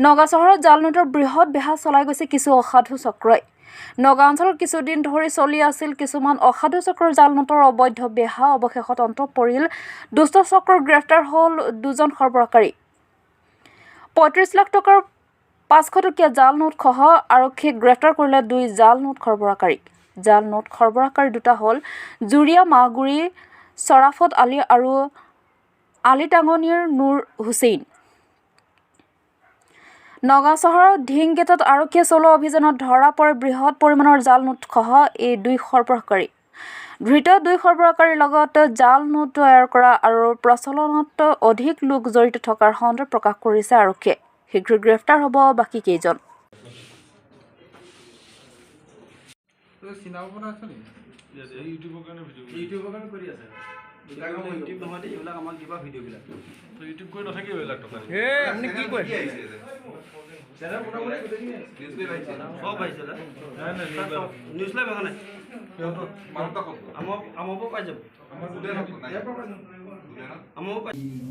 নগা চহৰত জাল নোটৰ বৃহৎ বেহা চলাই গৈছে কিছু অসাধু চক্ৰই। নগা অঞ্চলত কিছুদিন ধৰি চলি আছিল কিছুমান অসাধু চক্ৰৰ জাল নোটৰ অবৈধ বেহা। অৱশেষত অন্ত পৰিল দুষ্ট চক্ৰৰ গ্ৰেপ্তাৰ হ'ল দুজন সৰবৰাহকাৰী। ৩৫ লাখ টকাৰ ৫০০ টকীয়া জাল নোট সহ আৰক্ষীয়ে গ্ৰেপ্তাৰ কৰিলে ২ জাল নোট সৰবৰাহকাৰীক। জাল নোট সৰবৰাহকাৰী দুটা হ'ল জুৰিয়া মাগুৰি চৰাফত আলী আৰু আলিটাঙনিৰ নুৰ হুছেইন। নগাঁও চহৰৰ ঢিং গেটত আৰক্ষীয়ে চলোৱা অভিযানত ধৰা পৰে বৃহৎ পৰিমাণৰ জাল নোটসহ এই ২ সৰবৰাহকাৰী। ধৃত ২ সৰবৰাহকাৰীৰ লগত জাল নোট তৈয়াৰ কৰা আৰু প্ৰচলনত অধিক লোক জড়িত থকাৰ সন্দেহ প্ৰকাশ কৰিছে আৰক্ষীয়ে। শীঘ্ৰে গ্ৰেপ্তাৰ হ'ব বাকী কেইজন।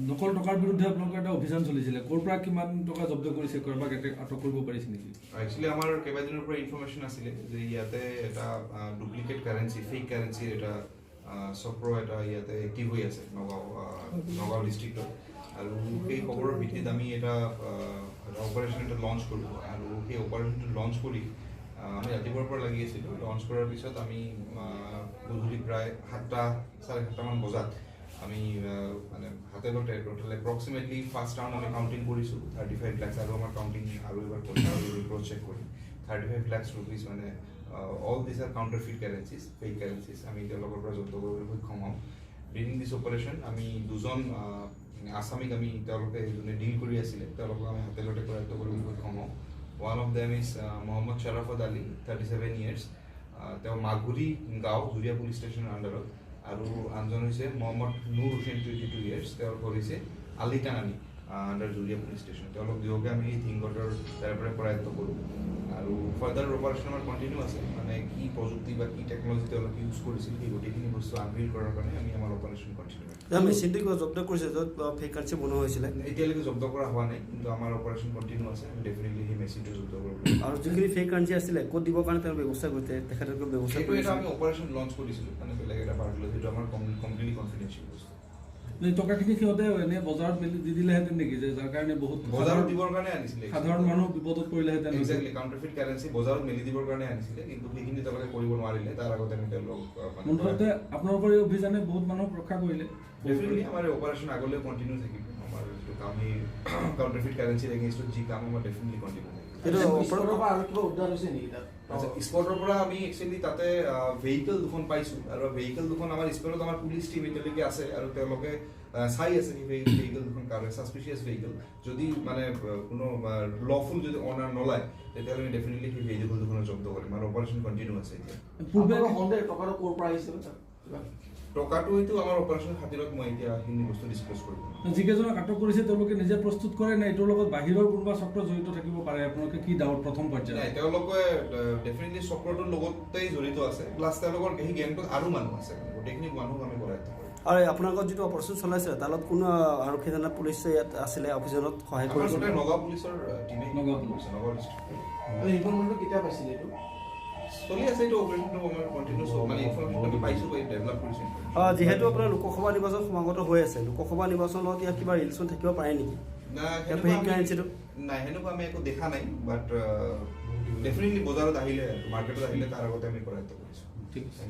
নকল টকাৰ বিৰুদ্ধে আপোনালোকৰ এটা অভিযান চলিছিলে, ক'ৰ পৰা কিমান টকা জব্দ কৰিছে, কাৰোবাক আটক কৰিব পাৰিছে নেকি? একচুৱেলি আমাৰ কেইবাদিনৰ পৰা ইনফৰমেশ্যন আছিলে যে ইয়াতে এটা ডুপ্লিকেট কাৰেঞ্চি, ফেক কাৰেঞ্চিৰ এটা চক্ৰ এটা ইয়াতে এক্টিভ হৈ আছে নগাঁও ডিষ্ট্ৰিক্টত। আৰু সেই খবৰৰ ভিত্তিত আমি এটা অপাৰেশ্যন এটা লঞ্চ কৰিলোঁ আৰু সেই অপাৰেশ্যনটো লঞ্চ কৰি আমি ৰাতিপুৱাৰ পৰা লাগি আছিলোঁ। লঞ্চ কৰাৰ পিছত আমি গধূলি প্ৰায় 7টা, 7:30 মান বজাত আমি মানে হাতে লওঁতে টোটেল এপ্ৰক্সিমেটলি ফাৰ্ষ্ট ৰাউণ্ড আমি কাউণ্টিং কৰিছোঁ 35 লাখ আৰু আমাৰ কাউণ্টিং আৰু এবাৰ কৰিম আৰু ক্ৰছ চেক কৰিম 35 লাখ ৰুপিজ মানে অল দিছ আৰ কাউণ্টাৰফিট কাৰেঞ্চিজ, ফেক কাৰেঞ্চিজ আমি তেওঁলোকৰ পৰা জব্দ কৰিবলৈ সক্ষম হওঁ। ডিউৰিং দিছ অপাৰেশ্যন আমি 2জন আছামীক আমি তেওঁলোকে যোনে ডিল কৰি আছিলে তেওঁলোকক আমি হাতে লওঁতে কৰায়ত্ব কৰিবলৈ সক্ষম হওঁ। One of them is Mohammad Sharafat Ali 37 years, তেওঁ মাগুৰি গাঁও জুৰিয়া পুলিচ ষ্টেচনৰ আণ্ডাৰত। আৰু আনজন হৈছে মহম্মদ নুৰ হুছেইন 22 ইয়াৰ্ছ, তেওঁ কৰিছে আলিটাঙানি আণ্ডাৰ জুৰিয়া পুলিচ ষ্টেচন। তেওঁলোক দুয়োকে আমি এই ধিংগটৰ তাৰ পৰা কৰায়ত্ব কৰোঁ আৰু ফাৰ্ডাৰ অপাৰেশ্যন আমাৰ কণ্টিনিউ আছে। মানে কি প্ৰযুক্তি বা কি টেকনলজি তেওঁলোকে ইউজ কৰিছিল সেই গোটেইখিনি বস্তু আনভিল কৰাৰ কাৰণে আমি আমাৰ অপাৰেশ্যন কণ্টিনিউ জব্দ কৰিছে য'ত ফেক কাৰেঞ্চি বনোৱা হৈছিলে। এতিয়ালৈকে জব্দ কৰা হোৱা নাই, কিন্তু আমাৰ অপাৰেশ্যন কণ্টিনিউ আছে। আমি ডেফিনেটলি সেই মেচিনটো জব্দ কৰিব। আৰু যিখিনি ফেক কাৰেঞ্চি আছিলে ক'ত দিবৰ কাৰণে তেওঁ ব্যৱস্থা কৰিছে, তেখেতলোকে ব্যৱস্থা কৰিছে। আমি অপাৰেশ্যন লঞ্চ কৰিছিলোঁ, মানে বেলেগ এটা পাৰ্টিলৈ, সেইটো আমাৰ কমপ্লিটলি কনফিডেঞ্চিয়েল বস্তু। এই টকাখিনি সিহঁতে এনে বজাৰত মেলি দি দিলেহেঁতেন নেকি, যে যাৰ কাৰণে বহুত বজাৰত দিবৰ কাৰণে আনিছিলে, সাধাৰণ মানুহ বিপদত পৰিলেহেঁতেন? এক্সেক্টলি কাউণ্টাৰফিট কাৰেঞ্চি বজাৰত মেলি দিবৰ কাৰণে আনিছিলে, কিন্তু সেইখিনি তেওঁলোকে কৰিব নোৱাৰিলে। তাৰ আগতে আমি তেওঁলোক মুঠতে আপোনালোকৰ এই অভিযানে বহুত মানুহক ৰক্ষা কৰিলে। ডেফিনেটলি আমাৰ অপাৰেশ্যন আগলৈ কণ্টিনিউ থাকিব। আমাৰ যিটো কাম এই কাউণ্টাৰফিট কাৰেঞ্চিৰ এগেইনষ্টত যি কাম আমাৰ ডেফিনেটলি কণ্টিনিউ থাকিব। স্পটৰ পৰা আমি একচুৱেলি তাতে ভেহিকেল দুখন পাইছোঁ আৰু ভেহিকেল দুখন আমাৰ স্পটত আমাৰ পুলিচ টিম এতিয়ালৈকে আছে আৰু তেওঁলোকে চাই আছে সেই ভেহিকেল দুখন কাৰ ছাছপিচিয়াছ ভেহিকেল। যদি মানে কোনো লফুল যদি অনাৰ নলয় তেতিয়াহ'লে আমি ডেফিনেটলি সেই ভেহিকেল দুখনৰ জব্দ কৰিম আৰু অপাৰেশ্যন কণ্টিনিউ আছে। এতিয়া টকাটো ক'ৰ পৰা আহিছে? টকাটো এইটো আমাৰ অপাৰেশ্যন খাতিৰত মই এতিয়া সেইখিনি বস্তু ডিছক্ল'জ কৰিম। যিকেইজনক আটক কৰিছে তেওঁলোকে নিজে প্ৰস্তুত কৰে নে এইটোৰ লগত বাহিৰৰ কোনোবা চক্ৰ জড়িত থাকিব পাৰে? আপোনালোকে কি ডাউট প্ৰথম পৰ্যায়ত? নাই, তেওঁলোকে ডেফিনেটলি চক্ৰটোৰ লগতেই জড়িত আছে, প্লাছ তেওঁলোকৰ সেই গেংটোত আৰু মানুহ আছে, গোটেইখিনি মানুহক আমি কৰায়ত্ব কৰিম। আৰু আপোনালোকৰ যিটো অপাৰেশ্যন চলাইছে তাত কোনো আৰক্ষী থানা পুলিচ ইয়াত আছিলে অভিযানত সহায় কৰিছে? নগাঁও পুলিচৰ টিমে নগাঁও ডিষ্ট্ৰিক্ট কেতিয়া পাইছিলে এইটো চলি আছে। এইটো অপাৰেশ্যনটো আমাৰ কণ্টিনিউ মানে ইনফৰমেশ্যন আমি পাইছোঁ, ডেভেলপ কৰিছোঁ। যিহেতু আপোনাৰ লোকসভা নিৰ্বাচন সমাগত হৈ আছে, লোকসভা নিৰ্বাচনৰ লগত ইয়াত কিবা ৰিলেশ্যন থাকিব পাৰে নেকি? নাই, সেনেকুৱা আমি একো দেখা নাই, বাট ডেফিনেটলি বজাৰত আহিলে, মাৰ্কেটত আহিলে তাৰ আগতে আমি কৰায়ত্ব কৰিছোঁ। ঠিক আছে।